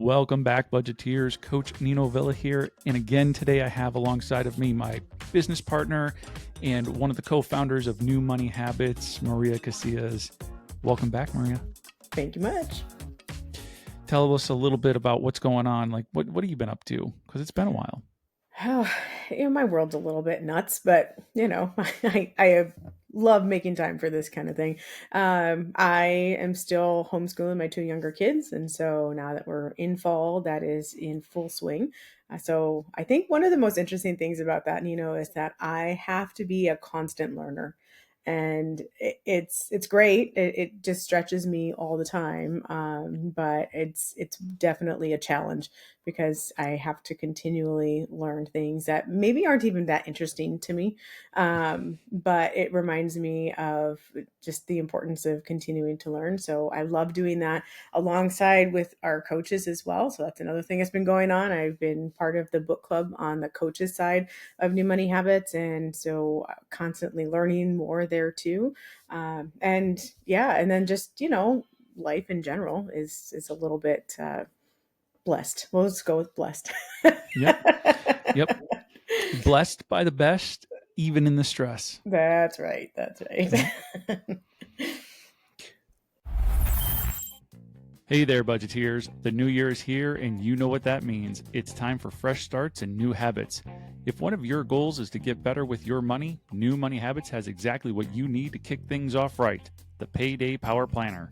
Welcome back, budgeteers. Coach Nino Villa here. And again, today I have alongside of me my business partner and one of the co-founders of New Money Habits, Maria Casillas. Welcome back, Maria. Thank you much. Tell us a little bit about what's going on. Like, what have you been up to? Because it's been a while. Oh, my world's a little bit nuts, but I love making time for this kind of thing. I am still homeschooling my two younger kids, and so now that we're in fall, that is in full swing. So I think one of the most interesting things about that, Nino, is that I have to be a constant learner. And it's great. It just stretches me all the time, but it's definitely a challenge because I have to continually learn things that maybe aren't even that interesting to me. But it reminds me of just the importance of continuing to learn. So I love doing that alongside with our coaches as well. So that's another thing that's been going on. I've been part of the book club on the coaches side of New Money Habits. And so constantly learning more there too. And then just, life in general is a little bit blessed. Well, let's go with blessed. Yep. Blessed by the best, even in the stress. That's right. Hey there, budgeteers. The new year is here, and you know what that means. It's time for fresh starts and new habits. If one of your goals is to get better with your money, New Money Habits has exactly what you need to kick things off right: the Payday Power Planner.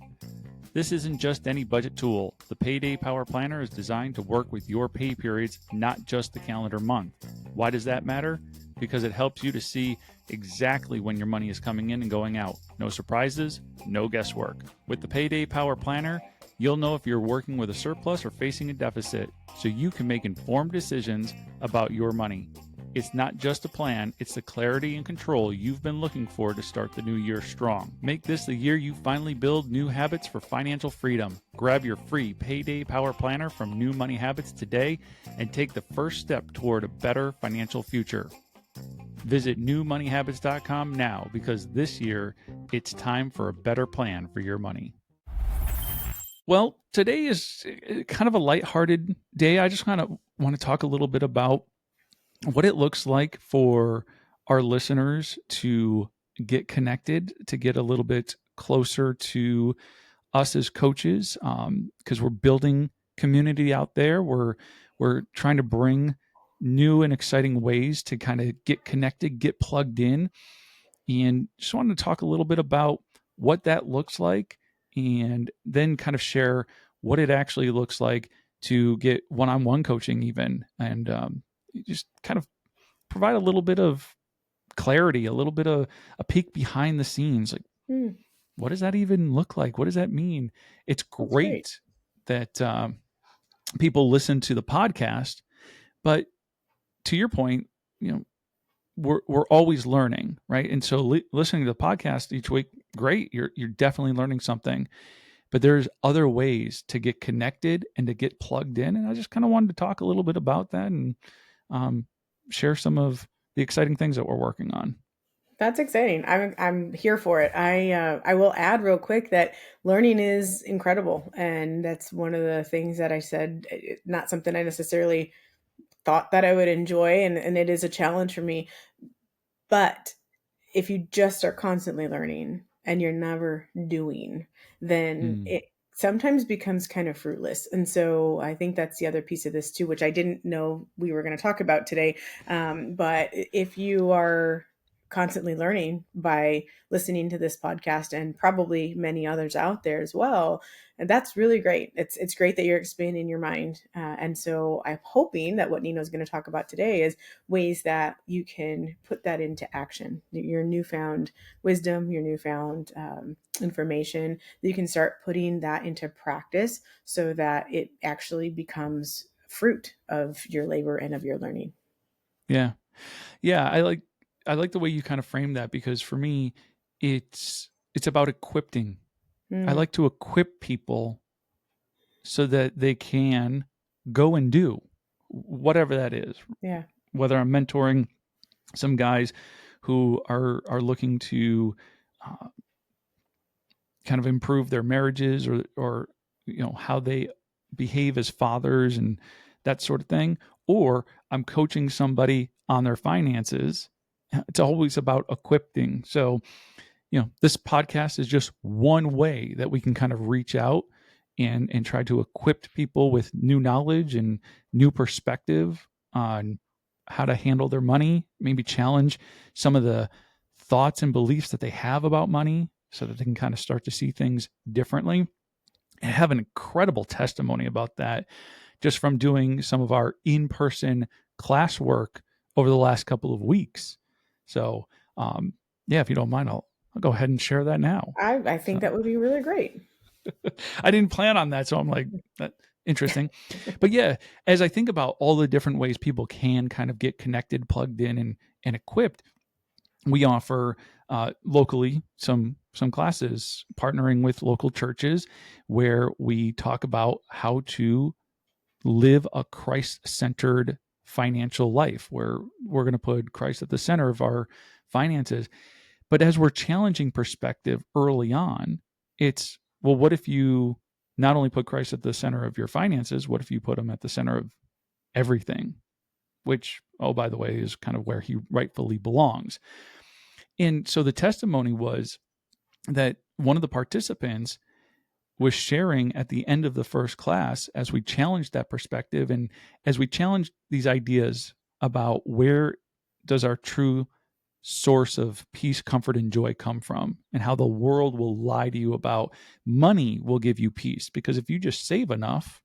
This isn't just any budget tool. The Payday Power Planner is designed to work with your pay periods, not just the calendar month. Why does that matter? Because it helps you to see exactly when your money is coming in and going out. No surprises, no guesswork. With the Payday Power Planner, you'll know if you're working with a surplus or facing a deficit, so you can make informed decisions about your money. It's not just a plan, it's the clarity and control you've been looking for to start the new year strong. Make this the year you finally build new habits for financial freedom. Grab your free Payday Power Planner from New Money Habits today and take the first step toward a better financial future. Visit newmoneyhabits.com now, because this year it's time for a better plan for your money. Well, today is kind of a lighthearted day. I just kind of want to talk a little bit about what it looks like for our listeners to get connected, to get a little bit closer to us as coaches, because we're building community out there. We're trying to bring new and exciting ways to kind of get connected, get plugged in, and just wanted to talk a little bit about what that looks like, and then kind of share what it actually looks like to get one-on-one coaching even, and just kind of provide a little bit of clarity, a little bit of a peek behind the scenes. Like, what does that even look like? What does that mean? It's great that people listen to the podcast, but to your point, we're always learning, right? And so listening to the podcast each week, great. You're definitely learning something, but there's other ways to get connected and to get plugged in. And I just kind of wanted to talk a little bit about that and share some of the exciting things that we're working on. That's exciting. I'm here for it. I will add real quick that learning is incredible, and that's one of the things that I said. Not something I necessarily thought that I would enjoy, and it is a challenge for me. But if you just are constantly learning and you're never doing, then it sometimes becomes kind of fruitless. And so I think that's the other piece of this too, which I didn't know we were going to talk about today. But if you are constantly learning by listening to this podcast, and probably many others out there as well, and that's really great. It's great that you're expanding your mind. And so I'm hoping that what Nino's going to talk about today is ways that you can put that into action, your newfound wisdom, your newfound information, that you can start putting that into practice so that it actually becomes fruit of your labor and of your learning. Yeah. I like the way you kind of frame that, because for me, it's about equipping. I like to equip people so that they can go and do whatever that is. Yeah. Whether I'm mentoring some guys who are looking to kind of improve their marriages, or how they behave as fathers and that sort of thing, or I'm coaching somebody on their finances. It's always about equipping. So, this podcast is just one way that we can kind of reach out and try to equip people with new knowledge and new perspective on how to handle their money, maybe challenge some of the thoughts and beliefs that they have about money so that they can kind of start to see things differently. And I have an incredible testimony about that just from doing some of our in-person classwork over the last couple of weeks. So, yeah, if you don't mind, I'll go ahead and share that now. I think So that would be really great. I didn't plan on that, so I'm like, that interesting. But yeah, as I think about all the different ways people can kind of get connected, plugged in, and equipped, we offer locally some classes, partnering with local churches, where we talk about how to live a Christ-centered financial life, where we're going to put Christ at the center of our finances. But as we're challenging perspective early on, it's, well, what if you not only put Christ at the center of your finances, what if you put him at the center of everything? Which, oh, by the way, is kind of where he rightfully belongs. And so the testimony was that one of the participants was sharing at the end of the first class, as we challenged that perspective and as we challenged these ideas about where does our true source of peace, comfort, and joy come from, and how the world will lie to you about money will give you peace. Because if you just save enough,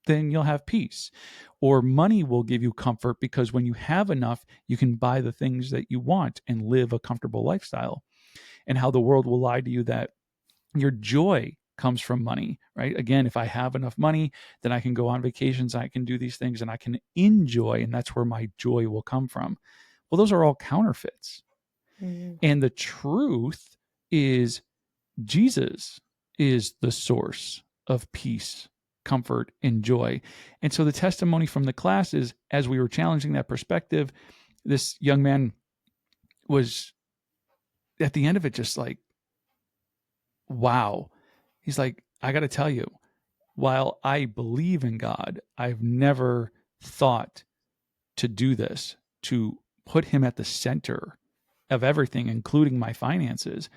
then you'll have peace. Or money will give you comfort because when you have enough, you can buy the things that you want and live a comfortable lifestyle. And how the world will lie to you that your joy comes from money, right? Again, if I have enough money, then I can go on vacations, I can do these things, and I can enjoy, and that's where my joy will come from. Well, those are all counterfeits. Mhm. And the truth is, Jesus is the source of peace, comfort, and joy. And so the testimony from the class is, as we were challenging that perspective, this young man was at the end of it just like, wow. He's like, I got to tell you, while I believe in God, I've never thought to do this, to put him at the center of everything, including my finances.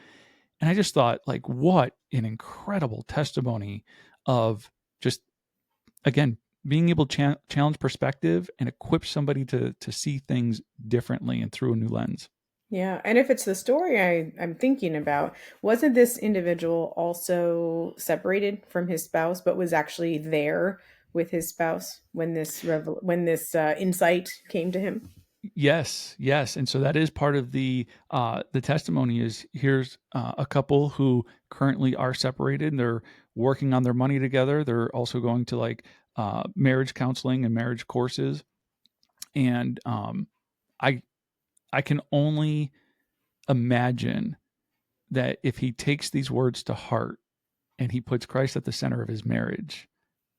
And I just thought, like, what an incredible testimony of just, again, being able to challenge perspective and equip somebody to see things differently and through a new lens. Yeah, and if it's the story I'm thinking about, wasn't this individual also separated from his spouse, but was actually there with his spouse when this insight came to him? Yes, yes, and so that is part of the testimony. Is here's a couple who currently are separated. They're working on their money together. They're also going to like marriage counseling and marriage courses. And I I can only imagine that if he takes these words to heart and he puts Christ at the center of his marriage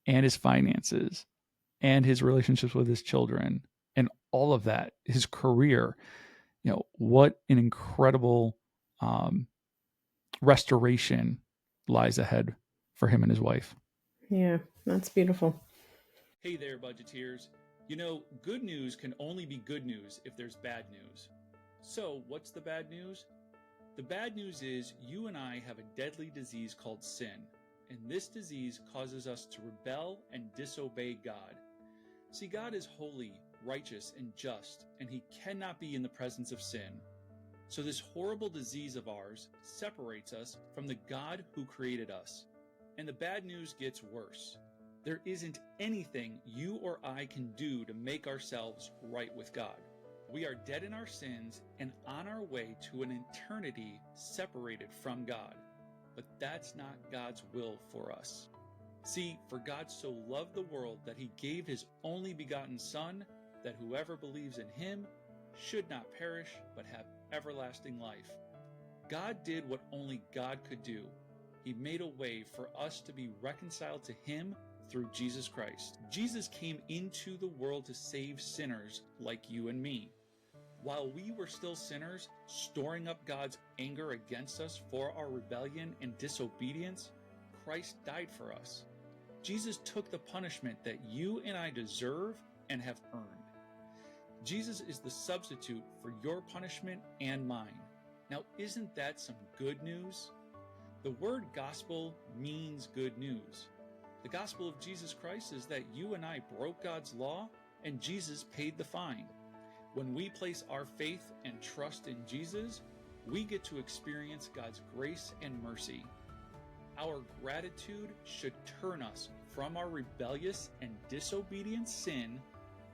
and his finances and his relationships with his children and all of that, his career, what an incredible um, restoration lies ahead for him and his wife. Yeah, that's beautiful. Hey there, budgeteers. Good news can only be good news if there's bad news. So, what's the bad news? The bad news is you and I have a deadly disease called sin, and this disease causes us to rebel and disobey God. See, God is holy, righteous, and just, and he cannot be in the presence of sin. So this horrible disease of ours separates us from the God who created us. And the bad news gets worse. There isn't anything you or I can do to make ourselves right with God. We are dead in our sins and on our way to an eternity separated from God. But that's not God's will for us. See, for God so loved the world that he gave his only begotten Son, that whoever believes in him should not perish but have everlasting life. God did what only God could do. He made a way for us to be reconciled to him through Jesus Christ. Jesus came into the world to save sinners like you and me. While we were still sinners, storing up God's anger against us for our rebellion and disobedience, Christ died for us. Jesus took the punishment that you and I deserve and have earned. Jesus is the substitute for your punishment and mine. Now, isn't that some good news? The word gospel means good news. The gospel of Jesus Christ is that you and I broke God's law and Jesus paid the fine. When we place our faith and trust in Jesus, we get to experience God's grace and mercy. Our gratitude should turn us from our rebellious and disobedient sin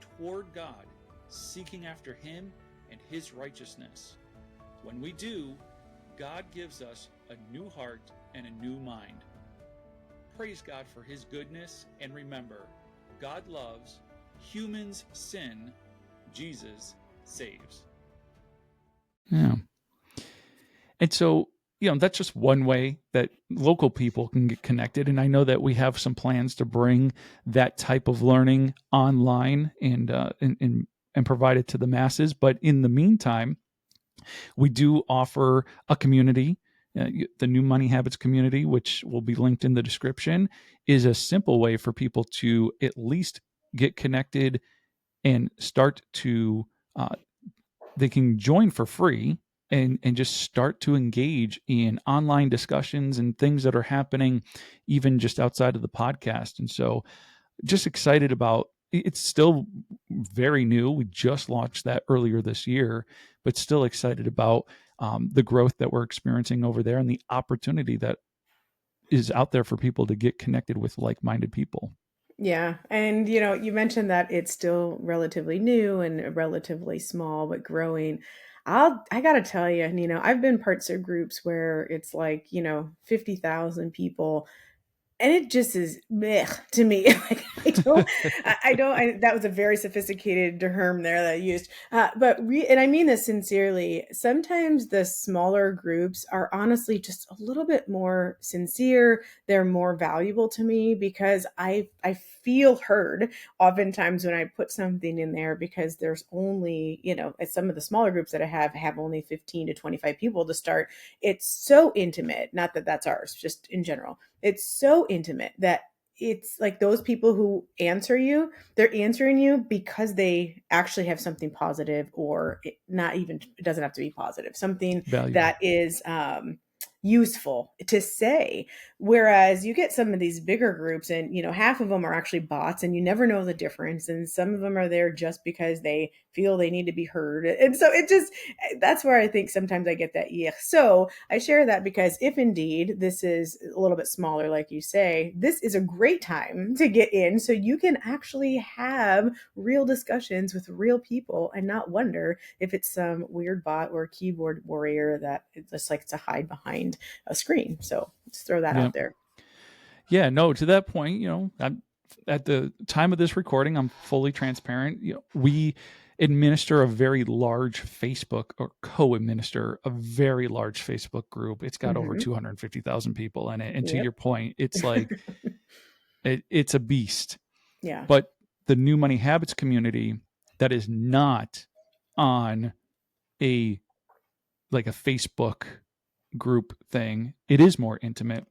toward God, seeking after Him and His righteousness. When we do, God gives us a new heart and a new mind. Praise God for His goodness, and remember, God loves, humans sin, Jesus saves. Yeah. And so, that's just one way that local people can get connected. And I know that we have some plans to bring that type of learning online and provide it to the masses. But in the meantime, we do offer a community. The New Money Habits community, which will be linked in the description, is a simple way for people to at least get connected and start to, they can join for free and just start to engage in online discussions and things that are happening even just outside of the podcast. And so just excited about, it's still very new. We just launched that earlier this year, but still excited about the growth that we're experiencing over there and the opportunity that is out there for people to get connected with like-minded people. Yeah. And, you mentioned that it's still relatively new and relatively small, but growing. I got to tell you, I've been parts of groups where it's like, 50,000 people, and it just is meh to me. Like that was a very sophisticated term there that I used. And I mean this sincerely. Sometimes the smaller groups are honestly just a little bit more sincere. They're more valuable to me because I feel heard oftentimes when I put something in there, because there's only, at some of the smaller groups that I have only 15 to 25 people to start. It's so intimate. Not that that's ours, just in general. It's so intimate that it's like those people who answer you, they're answering you because they actually have something positive, or not even, it doesn't have to be positive, something Valuable. that is useful to say. Whereas you get some of these bigger groups and, half of them are actually bots and you never know the difference. And some of them are there just because they feel they need to be heard. And so that's where I think sometimes I get that. Yeah. So I share that because if indeed this is a little bit smaller, like you say, this is a great time to get in so you can actually have real discussions with real people and not wonder if it's some weird bot or keyboard warrior that just likes to hide behind a screen. So let's throw that out there. Yeah, no, to that point, at the time of this recording, I'm fully transparent. We administer a very large Facebook, or co-administer a very large Facebook group. It's got over 250,000 people in it. And to your point, it's like, it's a beast. Yeah. But the New Money Habits community that is not on a Facebook group thing, it is more intimate.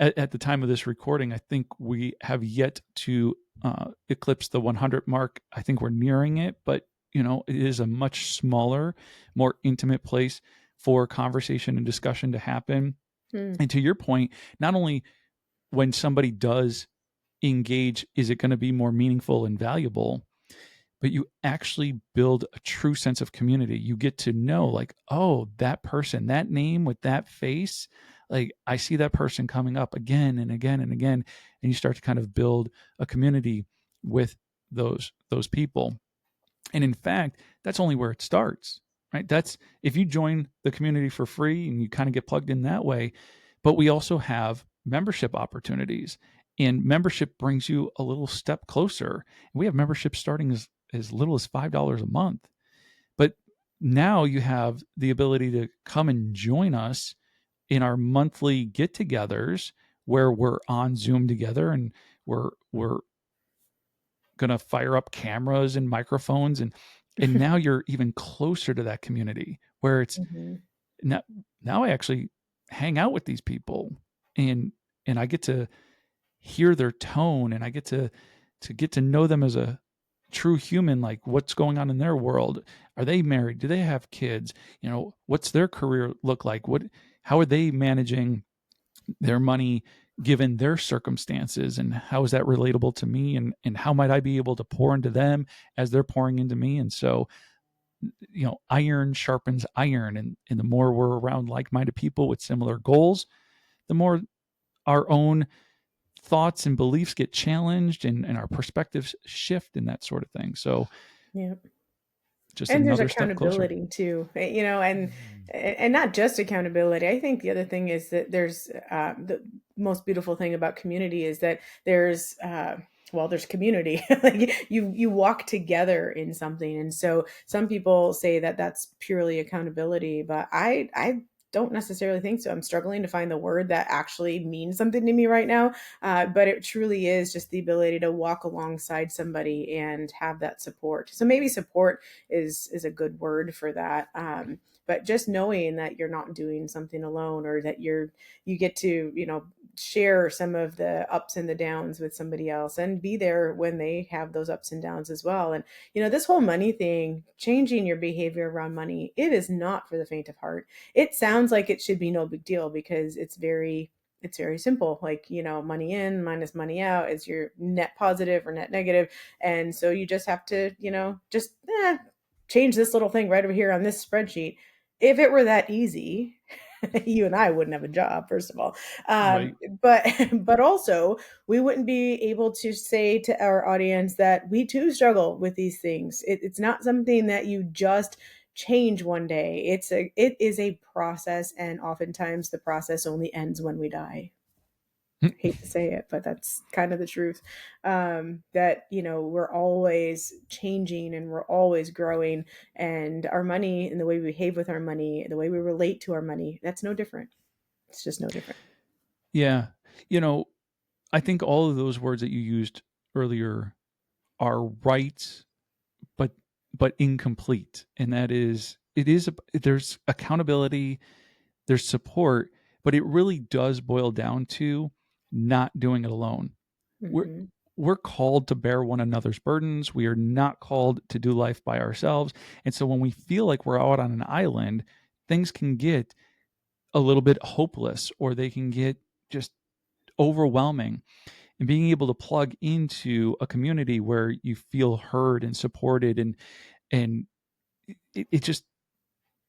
At the time of this recording, I think we have yet to eclipse the 100 mark. I think we're nearing it, but it is a much smaller, more intimate place for conversation and discussion to happen. And to your point, not only when somebody does engage, is it going to be more meaningful and valuable, but you actually build a true sense of community. You get to know, like, oh, that person, that name with that face, like I see that person coming up again and again and again, and you start to kind of build a community with those people. And in fact, that's only where it starts, right? That's if you join the community for free and you kind of get plugged in that way. But we also have membership opportunities, and membership brings you a little step closer. We have memberships starting as little as $5 a month. But now you have the ability to come and join us in our monthly get-togethers where we're on Zoom together, and we're going to fire up cameras and microphones, and now you're even closer to that community where it's now I actually hang out with these people, and I get to hear their tone, and I get to know them as a true human, like what's going on in their world. Are they married? Do they have kids? What's their career look like? How are they managing their money given their circumstances, and how is that relatable to me, and how might I be able to pour into them as they're pouring into me? And so, iron sharpens iron, and the more we're around like-minded people with similar goals, the more our own thoughts and beliefs get challenged, and our perspectives shift and that sort of thing. So Yeah. just And there's another step closer. accountability too, and not just accountability. I think the other thing is that there's the most beautiful thing about community is that there's there's community. Like you walk together in something, and so some people say that that's purely accountability, but I don't necessarily think so. I'm struggling to find the word that actually means something to me right now, but it truly is just the ability to walk alongside somebody and have that support. So maybe support is a good word for that. But just knowing that you're not doing something alone, or that you get to share some of the ups and the downs with somebody else, and be there when they have those ups and downs as well. And this whole money thing, changing your behavior around money, it is not for the faint of heart. It sounds like it should be no big deal because it's very simple. Like, money in minus money out is your net positive or net negative. And so you just have to, just change this little thing right over here on this spreadsheet. If it were that easy, you and I wouldn't have a job, first of all. Right. But but also we wouldn't be able to say to our audience that we too struggle with these things. It's not something that you just change one day. It is a process, and oftentimes the process only ends when we die. Hate to say it, but that's kind of the truth. That we're always changing and we're always growing, and our money and the way we behave with our money, the way we relate to our money, that's no different. It's just no different. Yeah. You know, I think all of those words that you used earlier are right, but incomplete. And that is, there's accountability, there's support, but it really does boil down to not doing it alone. We're Hmm. we're called to bear one another's burdens. We are not called to do life by ourselves. And so when we feel like we're out on an island, things can get a little bit hopeless, or they can get just overwhelming. And being able to plug into a community where you feel heard and supported, and it just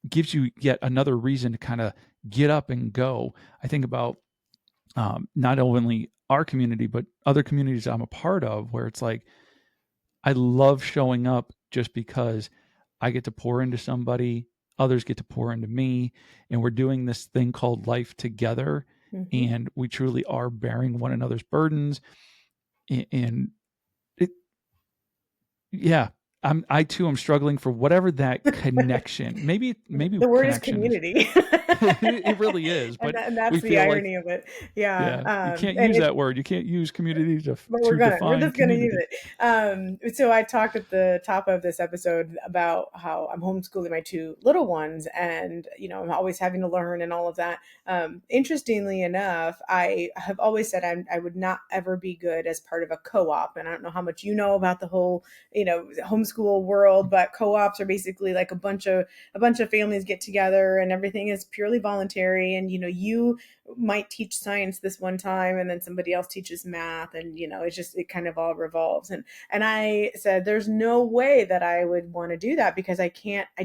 gives you yet another reason to kind of get up and go. I think about not only our community, but other communities I'm a part of, where it's like, I love showing up just because I get to pour into somebody, others get to pour into me, and we're doing this thing called life together. Hmm. And we truly are bearing one another's burdens. And it, yeah, I too am struggling for whatever that connection. Maybe The word is connection is community. it really is, and, but and that's we the feel like, irony of it. Yeah. yeah, you can't And use it, that word. You can't use community but we're to gonna we're define just gonna use community. it. So I talked at the top of this episode about how I'm homeschooling my two little ones, and I'm always having to learn and all of that. Interestingly enough, I have always said I would not ever be good as part of a co-op, and I don't know how much you know about the whole homeschool world, but co-ops are basically like a bunch of families get together, and everything is purely voluntary, and you might teach science this one time, and then somebody else teaches math, and it kind of all revolves. And I said there's no way that I would want to do that, because I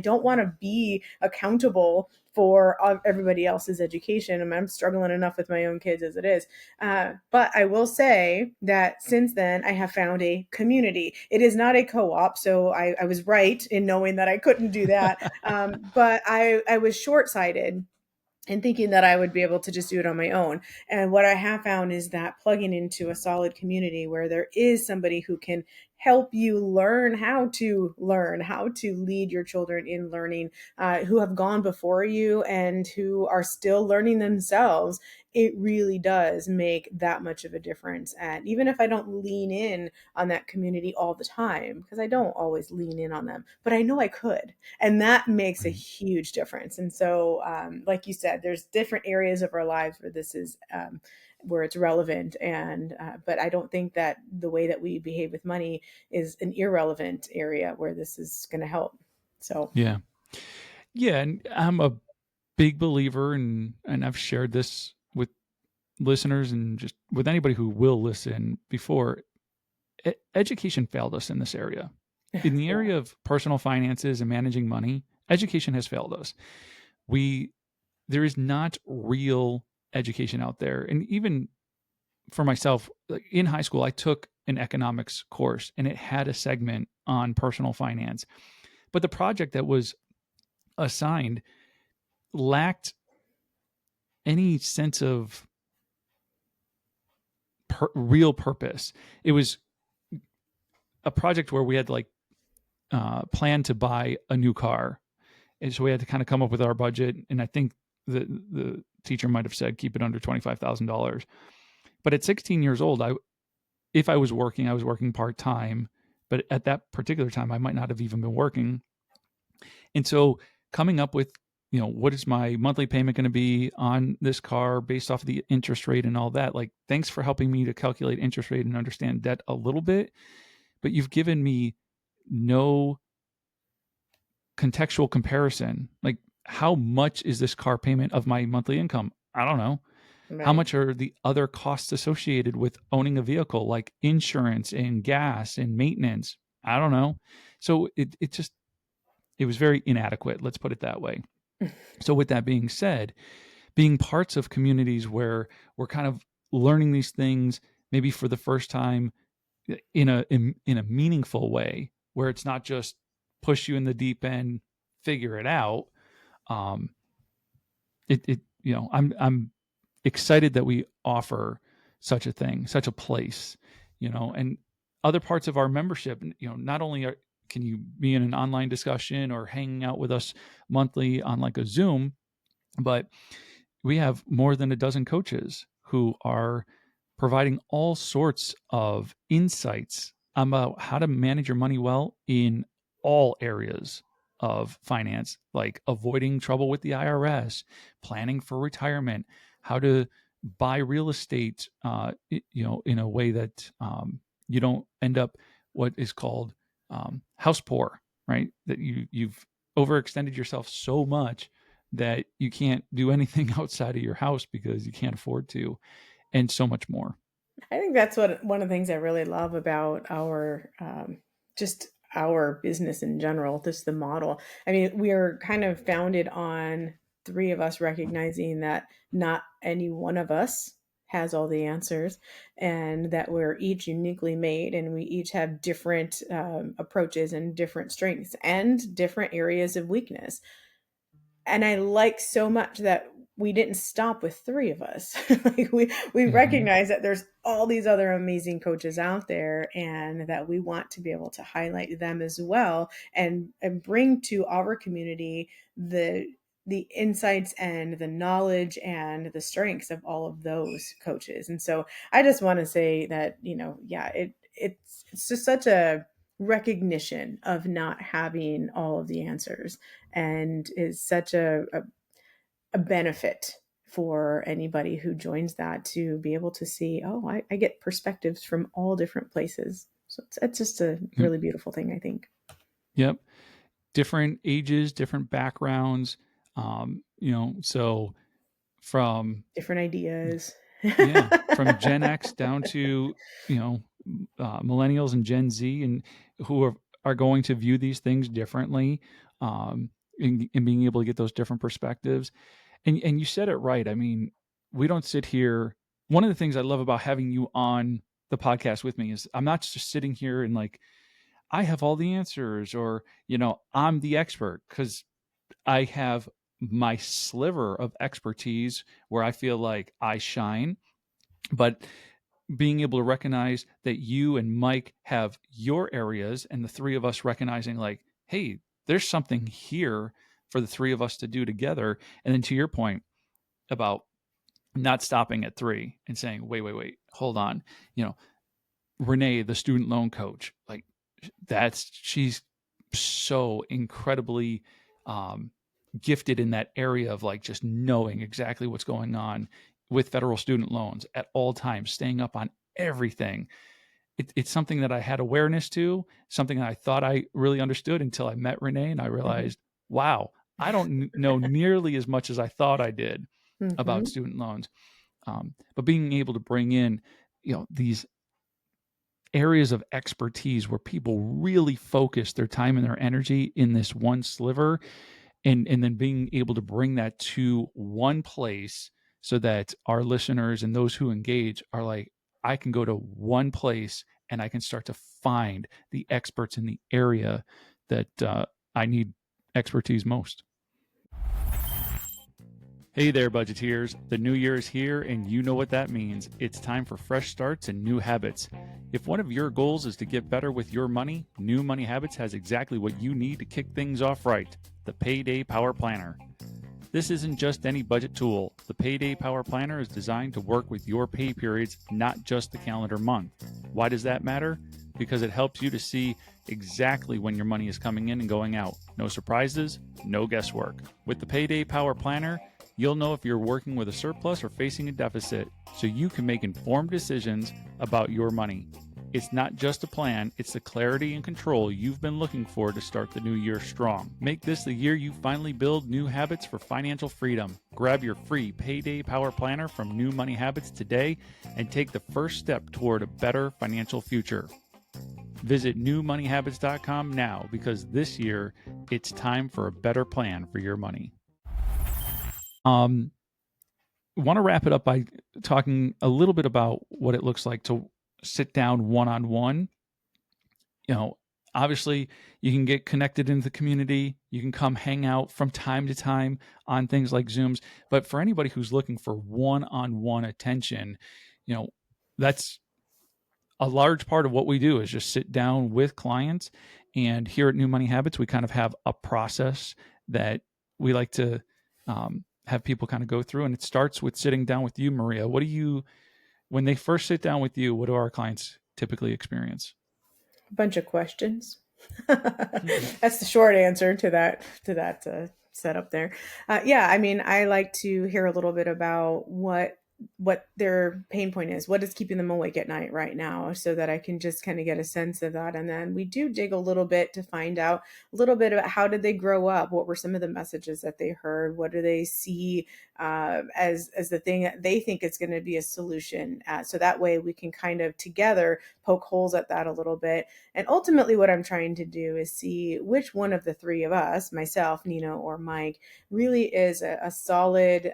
don't want to be accountable for everybody else's education, and I'm struggling enough with my own kids as it is. But I will say that since then I have found a community. It is not a co-op, so I was right in knowing that I couldn't do that. But I was short-sighted and thinking that I would be able to just do it on my own. And what I have found is that plugging into a solid community where there is somebody who can help you learn how to lead your children in learning, who have gone before you and who are still learning themselves, it really does make that much of a difference. And even if I don't lean in on that community all the time, because I don't always lean in on them, but I know I could, and that makes a Right. huge difference. And so like you said, there's different areas of our lives where this is where it's relevant. And but I don't think that the way that we behave with money is an irrelevant area where this is going to help. So Yeah. Yeah. And I'm a big believer, and I've shared this with listeners and just with anybody who will listen before. Education failed us in this area. In the yeah. area of personal finances and managing money, education has failed us. We There is not real education out there. And even for myself, like in high school, I took an economics course and it had a segment on personal finance. But the project that was assigned lacked any sense of real purpose. It was a project where we had to like plan to buy a new car. And so we had to kind of come up with our budget. And I think the teacher might have said keep it under $25,000. But at 16 years old, if I was working part time. But at that particular time, I might not have even been working. And so coming up with, what is my monthly payment going to be on this car based off of the interest rate and all that? Like, thanks for helping me to calculate interest rate and understand debt a little bit. But you've given me no contextual comparison. Like, how much is this car payment of my monthly income? I don't know. How Right. much are the other costs associated with owning a vehicle, like insurance and gas and maintenance? I don't know. So it was very inadequate. Let's put it that way. So with that being said, being parts of communities where we're kind of learning these things, maybe for the first time in a meaningful way, where it's not just push you in the deep end, figure it out. Um, I'm excited that we offer such a thing, such a place, and other parts of our membership, not only can you be in an online discussion or hanging out with us monthly on like a Zoom, but we have more than a dozen coaches who are providing all sorts of insights about how to manage your money well in all areas of finance, like avoiding trouble with the IRS, planning for retirement, how to buy real estate, in a way that you don't end up what is called house poor, right? That you've overextended yourself so much that you can't do anything outside of your house because you can't afford to, and so much more. I think that's what one of the things I really love about our just our business in general, just the model. I mean, we are kind of founded on three of us recognizing that not any one of us has all the answers, and that we're each uniquely made, and we each have different approaches and different strengths and different areas of weakness. And I like so much that we didn't stop with three of us. Like we Mm-hmm. recognize that there's all these other amazing coaches out there, and that we want to be able to highlight them as well, and bring to our community the insights and the knowledge and the strengths of all of those coaches. And so I just want to say that, yeah, it's just such a recognition of not having all of the answers, and is such a benefit for anybody who joins that, to be able to see, oh, I get perspectives from all different places. So it's just a Yep. really beautiful thing, I think. Yep. Different ages, different backgrounds. So from Different ideas. yeah, from Gen X down to you know millennials and Gen Z, and who are going to view these things differently, and being able to get those different perspectives. And you said it right. I mean, we don't sit here. One of the things I love about having you on the podcast with me is I'm not just sitting here and like I have all the answers, or I'm the expert, because I have my sliver of expertise where I feel like I shine. But being able to recognize that you and Mike have your areas, and the three of us recognizing like, hey, there's something here for the three of us to do together. And then to your point about not stopping at three and saying, wait, hold on. Renee, the student loan coach, like she's so incredibly um, gifted in that area of like just knowing exactly what's going on with federal student loans at all times, staying up on everything. It's something that I had awareness to, something that I thought I really understood until I met Renee and I Mhm. realized, wow, I don't know nearly as much as I thought I did about Mhm. student loans. But being able to bring in, these areas of expertise where people really focus their time and their energy in this one sliver, and then being able to bring that to one place so that our listeners and those who engage are like, I can go to one place and I can start to find the experts in the area that I need expertise most. Hey there, budgeteers. The new year is here, and you know what that means. It's time for fresh starts and new habits. If one of your goals is to get better with your money, New Money Habits has exactly what you need to kick things off right: the Payday Power Planner. This isn't just any budget tool. The Payday Power Planner is designed to work with your pay periods, not just the calendar month. Why does that matter? Because it helps you to see exactly when your money is coming in and going out. No surprises, no guesswork. With the Payday Power Planner, you'll know if you're working with a surplus or facing a deficit, so you can make informed decisions about your money. It's not just a plan, it's the clarity and control you've been looking for to start the new year strong. Make this the year you finally build new habits for financial freedom. Grab your free Payday Power Planner from New Money Habits today and take the first step toward a better financial future. Visit newmoneyhabits.com now, because this year it's time for a better plan for your money. Want to wrap it up by talking a little bit about what it looks like to sit down one on one. You know, obviously, you can get connected into the community. You can come hang out from time to time on things like Zooms. But for anybody who's looking for one on one attention, you know, that's a large part of what we do, is just sit down with clients. And here at New Money Habits, we kind of have a process that we like to have people kind of go through. And it starts with sitting down with you, Maria. When they first sit down with you, what do our clients typically experience? A bunch of questions. That's the short answer to that setup there. Yeah, I mean, I like to hear a little bit about what their pain point is, what is keeping them awake at night right now, so that I can just kind of get a sense of that. And then we do dig a little bit to find out a little bit about how did they grow up, what were some of the messages that they heard, what do they see as the thing that they think is going to be a solution. So that way we can kind of together poke holes at that a little bit. And ultimately, what I'm trying to do is see which one of the three of us, myself, Nino, or Mike, really is a solid.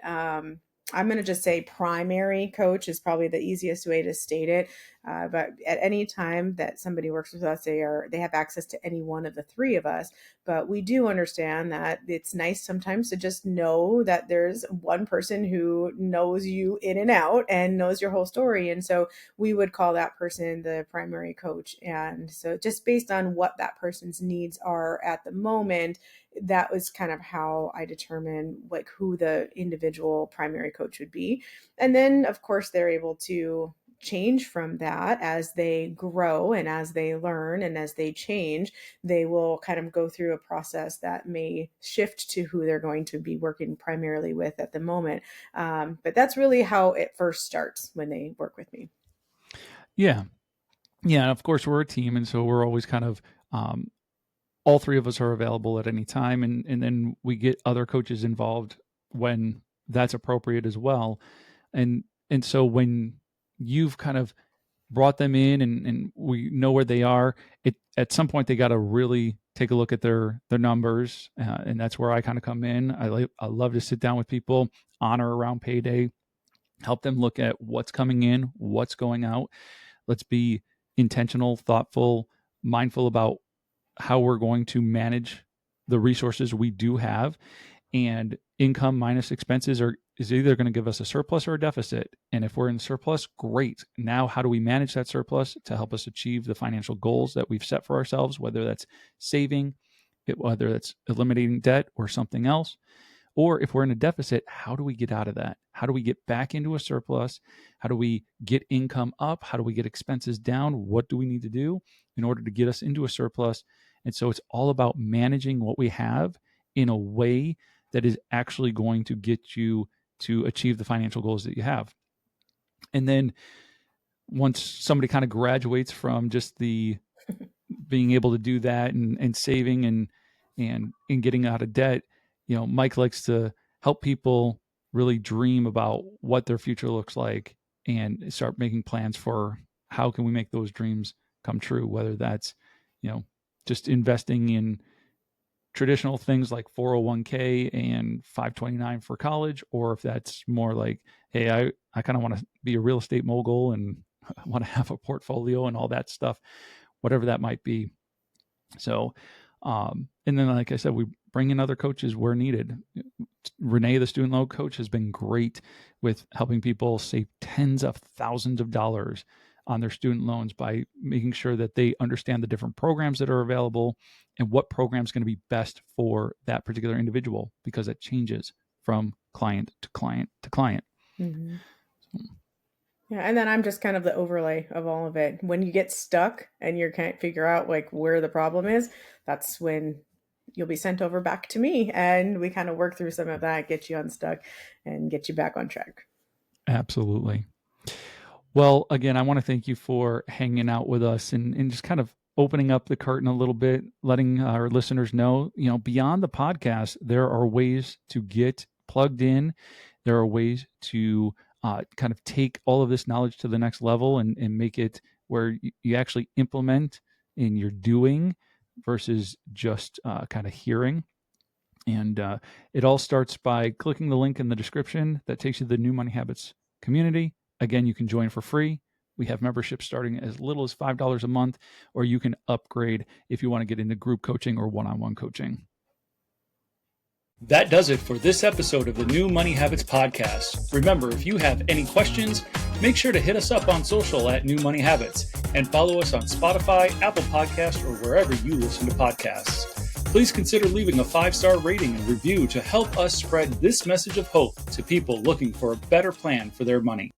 I'm going to just say primary coach is probably the easiest way to state it. But at any time that somebody works with us, they have access to any one of the three of us. But we do understand that it's nice sometimes to just know that there's one person who knows you in and out and knows your whole story. And so we would call that person the primary coach. And so just based on what that person's needs are at the moment, that was kind of how I determine like who the individual primary coach would be. And then of course they're able to change from that as they grow and as they learn and as they change. They will kind of go through a process that may shift to who they're going to be working primarily with at the moment. But that's really how it first starts when they work with me. Yeah. Yeah. And of course, we're a team. And so we're always kind of, all three of us are available at any time. And then we get other coaches involved when that's appropriate as well. And so when you've kind of brought them in, and we know where they are, at some point they got to really take a look at their numbers. And that's where I kind of come in. I love to sit down with people on or around payday, help them look at what's coming in, what's going out. Let's be intentional, thoughtful, mindful about how we're going to manage the resources we do have. And income minus expenses is either going to give us a surplus or a deficit. And if we're in surplus, great. Now, how do we manage that surplus to help us achieve the financial goals that we've set for ourselves, whether that's saving, whether that's eliminating debt or something else? Or if we're in a deficit, how do we get out of that? How do we get back into a surplus? How do we get income up? How do we get expenses down? What do we need to do in order to get us into a surplus? And so it's all about managing what we have in a way that is actually going to get you to achieve the financial goals that you have. And then once somebody kind of graduates from just the being able to do that and saving and getting out of debt, Mike likes to help people really dream about what their future looks like and start making plans for how can we make those dreams come true, whether that's, just investing in traditional things like 401k and 529 for college, or if that's more like, hey, I kind of want to be a real estate mogul and I want to have a portfolio and all that stuff, whatever that might be. So, and then, like I said, we bring in other coaches where needed. Renee, the student loan coach, has been great with helping people save tens of thousands of dollars on their student loans by making sure that they understand the different programs that are available and what program is going to be best for that particular individual, because it changes from client to client to client. Mm-hmm. Yeah, and then I'm just kind of the overlay of all of it. When you get stuck and you can't figure out like where the problem is, that's when you'll be sent over back to me, and we kind of work through some of that, get you unstuck and get you back on track. Absolutely. Well, again, I want to thank you for hanging out with us and just kind of opening up the curtain a little bit, letting our listeners know, beyond the podcast, there are ways to get plugged in. There are ways to kind of take all of this knowledge to the next level and make it where you actually implement in your doing versus just kind of hearing. And it all starts by clicking the link in the description that takes you to the New Money Habits community. Again, you can join for free. We have memberships starting as little as $5 a month, or you can upgrade if you want to get into group coaching or one-on-one coaching. That does it for this episode of the New Money Habits podcast. Remember, if you have any questions, make sure to hit us up on social at New Money Habits and follow us on Spotify, Apple Podcasts, or wherever you listen to podcasts. Please consider leaving a 5-star rating and review to help us spread this message of hope to people looking for a better plan for their money.